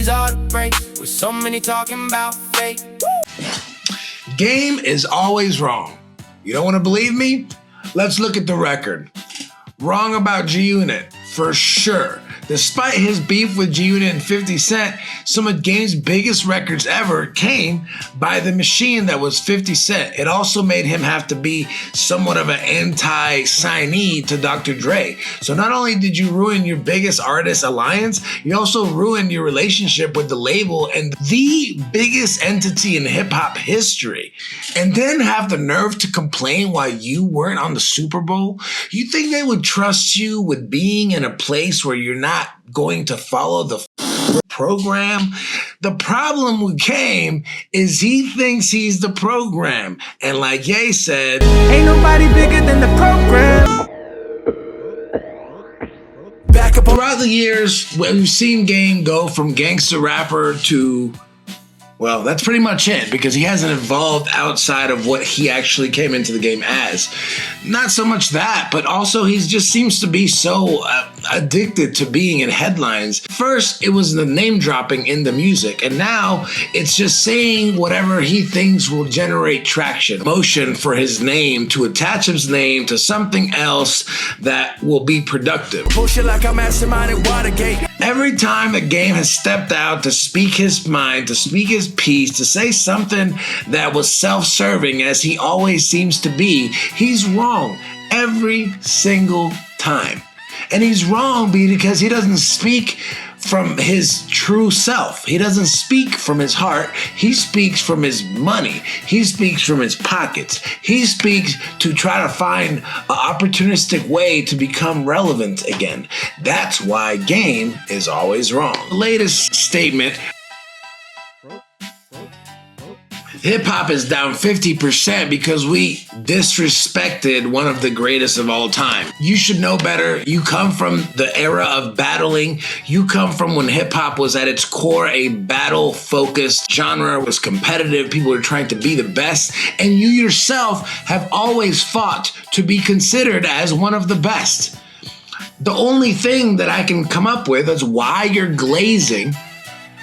These are the breaks with so many talking about fake. Game is always wrong. You don't want to believe me? Let's look at the record. Wrong about G-Unit, for sure. Despite his beef with G-Unit and 50 Cent, some of Game's biggest records ever came by the machine that was 50 Cent. It also made him have to be somewhat of an anti-signee to Dr. Dre. So not only did you ruin your biggest artist alliance, you also ruined your relationship with the label and the biggest entity in hip-hop history. And then have the nerve to complain why you weren't on the Super Bowl? You think they would trust you with being in a place where you're not going to follow the program? The problem with Game is he thinks he's the program. And like Ye said, ain't nobody bigger than the program. Back up throughout the years, we've seen Game go from gangster rapper to, well, that's pretty much it, because he hasn't evolved outside of what he actually came into the game as. Not so much that, but also he just seems to be so addicted to being in headlines. First, it was the name dropping in the music, and now it's just saying whatever he thinks will generate traction. Motion for his name, to attach his name to something else that will be productive. Bullshit like I'm masterminding Watergate. Every time the Game has stepped out to speak his mind, to speak his piece, to say something that was self-serving as he always seems to be, he's wrong every single time. And he's wrong because he doesn't speak from his true self. He doesn't speak from his heart. He speaks from his money. He speaks from his pockets. He speaks to try to find an opportunistic way to become relevant again. That's why Game is always wrong. The latest statement: hip-hop is down 50% because we disrespected one of the greatest of all time. You should know better. You come from the era of battling. You come from when hip-hop was at its core a battle-focused genre, was competitive. People were trying to be the best. And you yourself have always fought to be considered as one of the best. The only thing that I can come up with is why you're glazing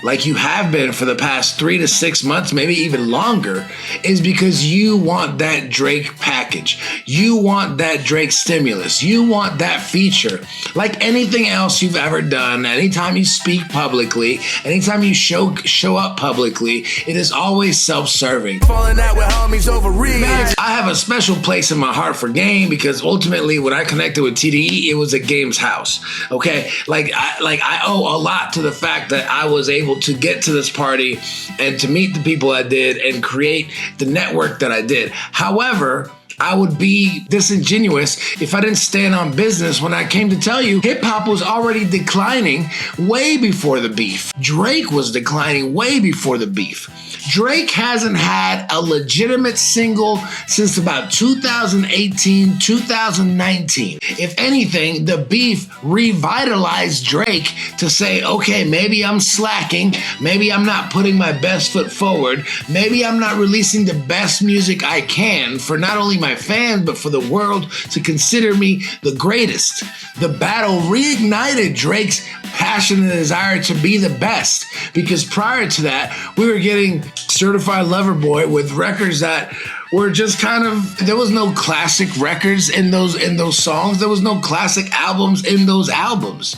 like you have been for the past 3 to 6 months, maybe even longer, is because you want that Drake package. You want that Drake stimulus. You want that feature. Like anything else you've ever done, anytime you speak publicly, anytime you show up publicly, it is always self-serving. Falling out with homies over reeds. I have a special place in my heart for Game because ultimately when I connected with TDE, it was at Game's house. Okay? I owe a lot to the fact that I was able to get to this party and to meet the people I did and create the network that I did. However, I would be disingenuous if I didn't stand on business when I came to tell you hip-hop was already declining way before the beef. Drake was declining way before the beef. Drake hasn't had a legitimate single since about 2018, 2019. If anything, the beef revitalized Drake to say, okay, maybe I'm slacking, maybe I'm not putting my best foot forward, maybe I'm not releasing the best music I can for not only my fans, but for the world to consider me the greatest. The battle reignited Drake's passion and desire to be the best, because prior to that, we were getting Certified Lover Boy with records that were just kind of, there was no classic records in those songs. There was no classic albums in those albums.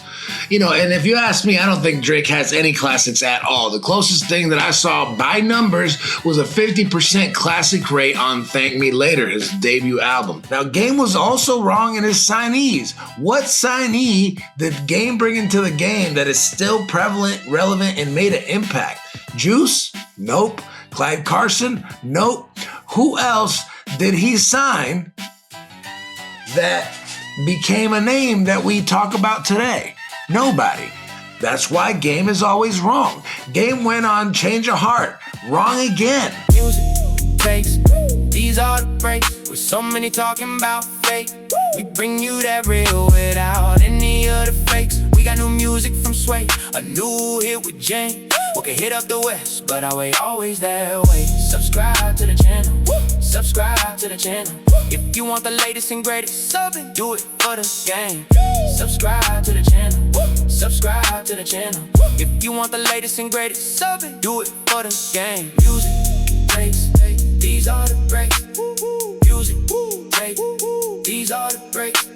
You know, and if you ask me, I don't think Drake has any classics at all. The closest thing that I saw by numbers was a 50% classic rate on Thank Me Later, his debut album. Now, Game was also wrong in his signees. What signee did Game bring into the game that is still prevalent, relevant, and made an impact? Juice? Nope. Clyde Carson? Nope. Who else did he sign that became a name that we talk about today? Nobody. That's why Game is always wrong. Game went on Change of Heart. Wrong again. Music, fakes, these are the breaks with so many talking about fake. We bring you that real without any of the fakes. We got new music from Sway, a new hit with Jane, We can hit up the west, but our way always that way. Subscribe to the channel, subscribe to the channel. If you want the latest and greatest, do it for the game. Subscribe to the channel, subscribe to the channel. If you want the latest and greatest, do it for the game. Music, breaks, these are the breaks. Music, breaks, these are the breaks.